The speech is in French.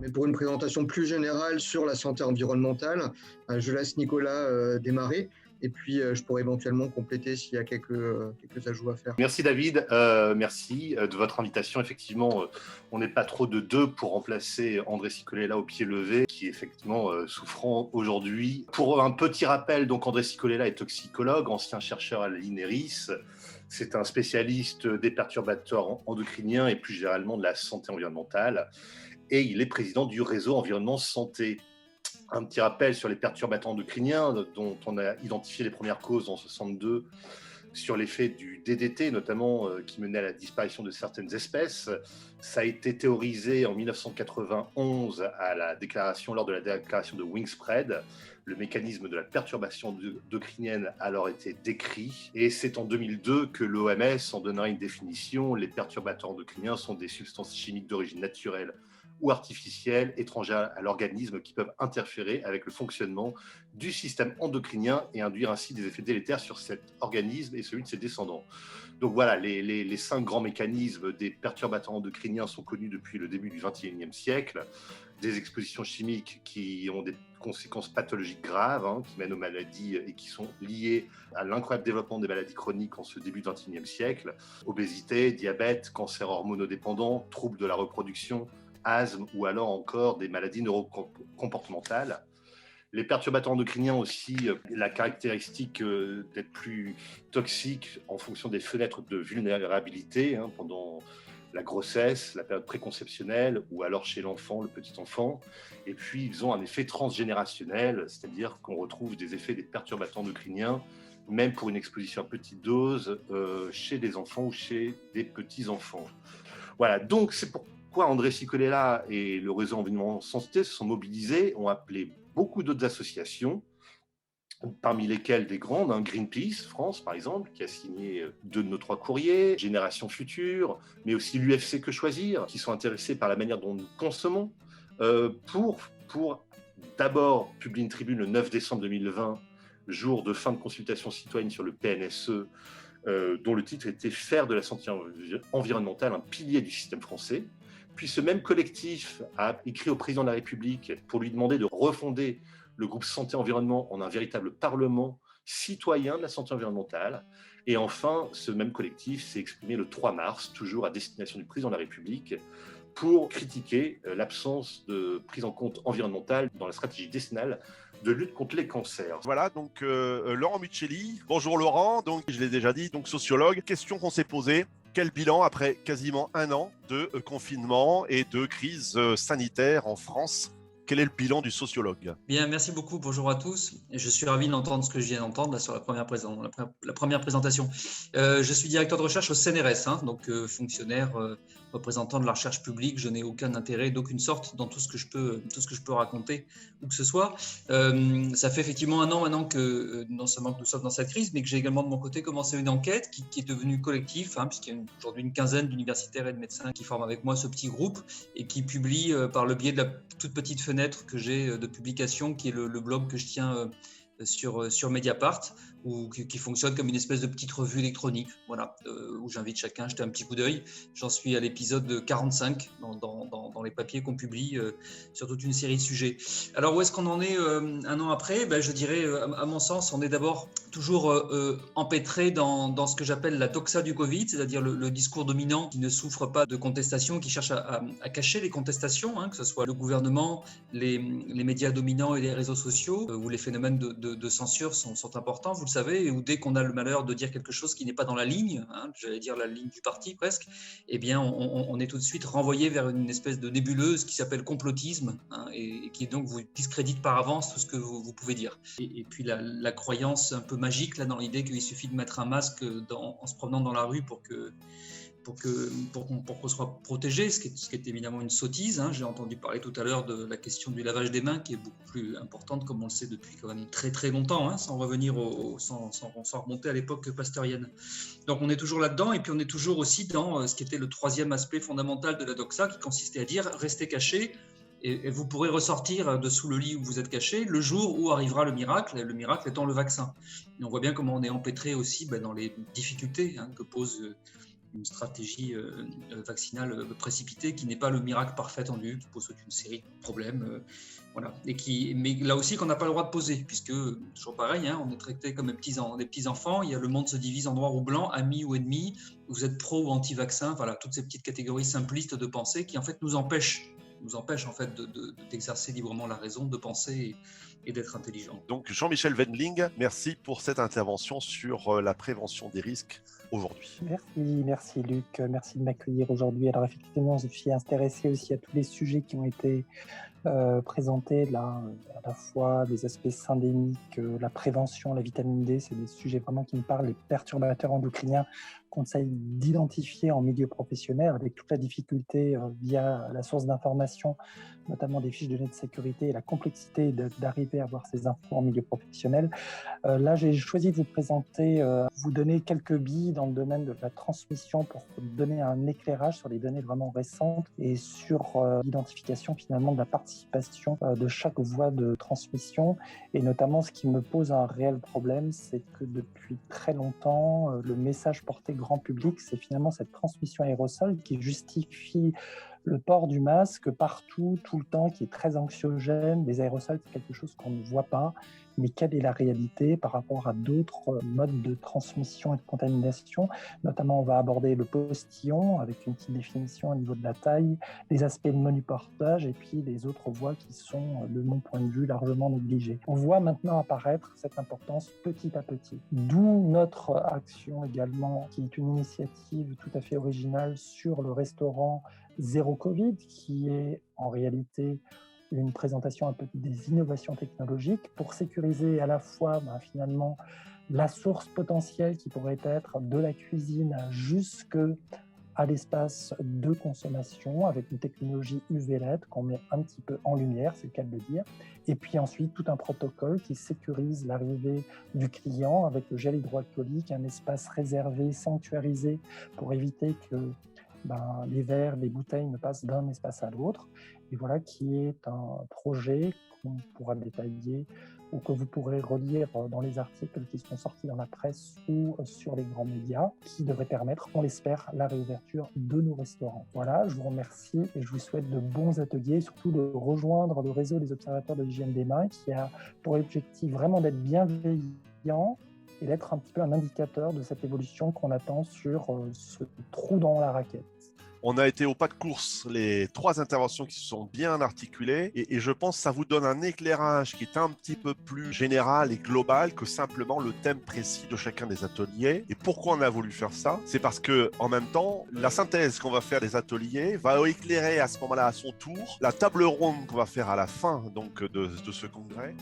Mais pour une présentation plus générale sur la santé environnementale, je laisse Nicolas démarrer. Et puis, je pourrais éventuellement compléter s'il y a quelques ajouts à faire. Merci David, merci de votre invitation. Effectivement, on n'est pas trop de deux pour remplacer André Cicolella au pied levé, qui est effectivement souffrant aujourd'hui. Pour un petit rappel, donc André Cicolella est toxicologue, ancien chercheur à l'INERIS. C'est un spécialiste des perturbateurs endocriniens et plus généralement de la santé environnementale. Et il est président du réseau Environnement Santé. Un petit rappel sur les perturbateurs endocriniens dont on a identifié les premières causes en 1962 sur l'effet du DDT, notamment qui menait à la disparition de certaines espèces. Ça a été théorisé en 1991 lors de la déclaration de Wingspread. Le mécanisme de la perturbation endocrinienne a alors été décrit. Et c'est en 2002 que l'OMS en donnera une définition. Les perturbateurs endocriniens sont des substances chimiques d'origine naturelle ou artificielles, étrangères à l'organisme, qui peuvent interférer avec le fonctionnement du système endocrinien et induire ainsi des effets délétères sur cet organisme et celui de ses descendants. Donc voilà, les 5 grands mécanismes des perturbateurs endocriniens sont connus depuis le début du XXIe siècle. Des expositions chimiques qui ont des conséquences pathologiques graves, qui mènent aux maladies et qui sont liées à l'incroyable développement des maladies chroniques en ce début du XXIe siècle. Obésité, diabète, cancer hormonodépendant, troubles de la reproduction, asthme ou alors encore des maladies neurocomportementales. Les perturbateurs endocriniens ont aussi la caractéristique d'être plus toxiques en fonction des fenêtres de vulnérabilité pendant la grossesse, la période préconceptionnelle ou alors chez l'enfant, le petit enfant. Et puis ils ont un effet transgénérationnel, c'est-à-dire qu'on retrouve des effets des perturbateurs endocriniens même pour une exposition à petite dose chez des enfants ou chez des petits-enfants. Voilà, donc c'est pourquoi André Cicolella et le réseau Environnement Santé se sont mobilisés, ont appelé beaucoup d'autres associations, parmi lesquelles des grandes, Greenpeace France par exemple, qui a signé 2 de nos 3 courriers, Génération Future, mais aussi l'UFC Que Choisir, qui sont intéressés par la manière dont nous consommons, pour d'abord publier une tribune le 9 décembre 2020, jour de fin de consultation citoyenne sur le PNSE, dont le titre était « Faire de la santé environnementale un pilier du système français ». Puis ce même collectif a écrit au président de la République pour lui demander de refonder le groupe santé-environnement en un véritable parlement citoyen de la santé environnementale. Et enfin, ce même collectif s'est exprimé le 3 mars, toujours à destination du président de la République, pour critiquer l'absence de prise en compte environnementale dans la stratégie décennale de lutte contre les cancers. Voilà, donc Laurent Micheli. Bonjour Laurent, donc je l'ai déjà dit, donc sociologue. Question qu'on s'est posée. Quel bilan après quasiment 1 an de confinement et de crise sanitaire en France? Quel est le bilan du sociologue? Bien, merci beaucoup. Bonjour à tous. Et je suis ravi d'entendre ce que je viens d'entendre là, sur la première présentation. Je suis directeur de recherche au CNRS, donc fonctionnaire représentant de la recherche publique. Je n'ai aucun intérêt d'aucune sorte dans tout ce que je peux raconter où que ce soit. Ça fait effectivement 1 an maintenant que non seulement que nous sommes dans cette crise, mais que j'ai également de mon côté commencé une enquête qui est devenue collective, puisqu'il y a aujourd'hui une quinzaine d'universitaires et de médecins qui forment avec moi ce petit groupe et qui publient par le biais de la toute petite fenêtre que j'ai de publication, qui est le blog que je tiens sur Mediapart, qui fonctionne comme une espèce de petite revue électronique, où j'invite chacun à jeter un petit coup d'œil. J'en suis à l'épisode 45 dans les papiers qu'on publie sur toute une série de sujets. Alors où est-ce qu'on en est 1 an après? Je dirais, à mon sens, on est d'abord toujours empêtré dans ce que j'appelle la doxa du Covid, c'est-à-dire le discours dominant qui ne souffre pas de contestation, qui cherche à cacher les contestations, que ce soit le gouvernement, les médias dominants et les réseaux sociaux, où les phénomènes de censure sont importants, vous le savez, ou dès qu'on a le malheur de dire quelque chose qui n'est pas dans la ligne, j'allais dire la ligne du parti presque, eh bien on est tout de suite renvoyé vers une espèce de nébuleuse qui s'appelle complotisme, et qui donc vous discrédite par avance tout ce que vous pouvez dire. Et puis la croyance un peu magique là, dans l'idée qu'il suffit de mettre un masque en se promenant dans la rue pour qu'on soit protégé, ce qui est évidemment une sottise. J'ai entendu parler tout à l'heure de la question du lavage des mains, qui est beaucoup plus importante, comme on le sait depuis quand même très très longtemps, sans revenir sans remonter à l'époque pasteurienne. Donc on est toujours là-dedans, et puis on est toujours aussi dans ce qui était le 3e aspect fondamental de la doxa, qui consistait à dire restez cachés, Et vous pourrez ressortir de sous le lit où vous êtes caché le jour où arrivera le miracle étant le vaccin. Et on voit bien comment on est empêtré aussi dans les difficultés que pose une stratégie vaccinale précipitée qui n'est pas le miracle parfait attendu, qui pose toute une série de problèmes. Voilà. Mais là aussi qu'on n'a pas le droit de poser, puisque, toujours pareil, on est traité comme des petits enfants, le monde se divise en noir ou blanc, amis ou ennemis, vous êtes pro ou anti-vaccin, voilà, toutes ces petites catégories simplistes de pensée qui en fait nous empêchent en fait d'exercer librement la raison, de penser et d'être intelligent. Donc Jean-Michel Wendling, merci pour cette intervention sur la prévention des risques aujourd'hui. Merci Luc, merci de m'accueillir aujourd'hui. Alors effectivement, je suis intéressé aussi à tous les sujets qui ont été présentés là, à la fois les aspects syndémiques, la prévention, la vitamine D, c'est des sujets vraiment qui me parlent, les perturbateurs endocriniens qu'on essaye d'identifier en milieu professionnel avec toute la difficulté via la source d'information, notamment des fiches de données de sécurité et la complexité d'arriver à avoir ces infos en milieu professionnel. Là, j'ai choisi de vous présenter, vous donner quelques billes dans le domaine de la transmission pour donner un éclairage sur les données vraiment récentes et sur l'identification finalement de la participation de chaque voie de transmission. Et notamment, ce qui me pose un réel problème, c'est que depuis très longtemps, le message porté grand public, c'est finalement cette transmission aérosol qui justifie le port du masque partout, tout le temps, qui est très anxiogène. Les aérosols, c'est quelque chose qu'on ne voit pas, mais quelle est la réalité par rapport à d'autres modes de transmission et de contamination. Notamment, on va aborder le postillon avec une petite définition au niveau de la taille, les aspects de menu portage et puis les autres voies qui sont, de mon point de vue, largement négligées. On voit maintenant apparaître cette importance petit à petit. D'où notre action également, qui est une initiative tout à fait originale sur le restaurant Zéro Covid, qui est en réalité une présentation un peu des innovations technologiques pour sécuriser à la fois finalement la source potentielle qui pourrait être de la cuisine jusque à l'espace de consommation avec une technologie UV LED qu'on met un petit peu en lumière, c'est le cas de le dire, et puis ensuite tout un protocole qui sécurise l'arrivée du client avec le gel hydroalcoolique, un espace réservé, sanctuarisé pour éviter que les verres, les bouteilles ne passent d'un espace à l'autre. Et voilà qui est un projet qu'on pourra détailler ou que vous pourrez relire dans les articles qui sont sortis dans la presse ou sur les grands médias, qui devrait permettre, on l'espère, la réouverture de nos restaurants. Voilà, je vous remercie et je vous souhaite de bons ateliers, et surtout de rejoindre le réseau des observateurs de l'hygiène des mains qui a pour objectif vraiment d'être bienveillant et d'être un petit peu un indicateur de cette évolution qu'on attend sur ce trou dans la raquette. On a été au pas de course, les 3 interventions qui se sont bien articulées et je pense que ça vous donne un éclairage qui est un petit peu plus général et global que simplement le thème précis de chacun des ateliers. Et pourquoi on a voulu faire ça? C'est parce que en même temps, la synthèse qu'on va faire des ateliers va éclairer à ce moment-là à son tour la table ronde qu'on va faire à la fin donc, de ce congrès.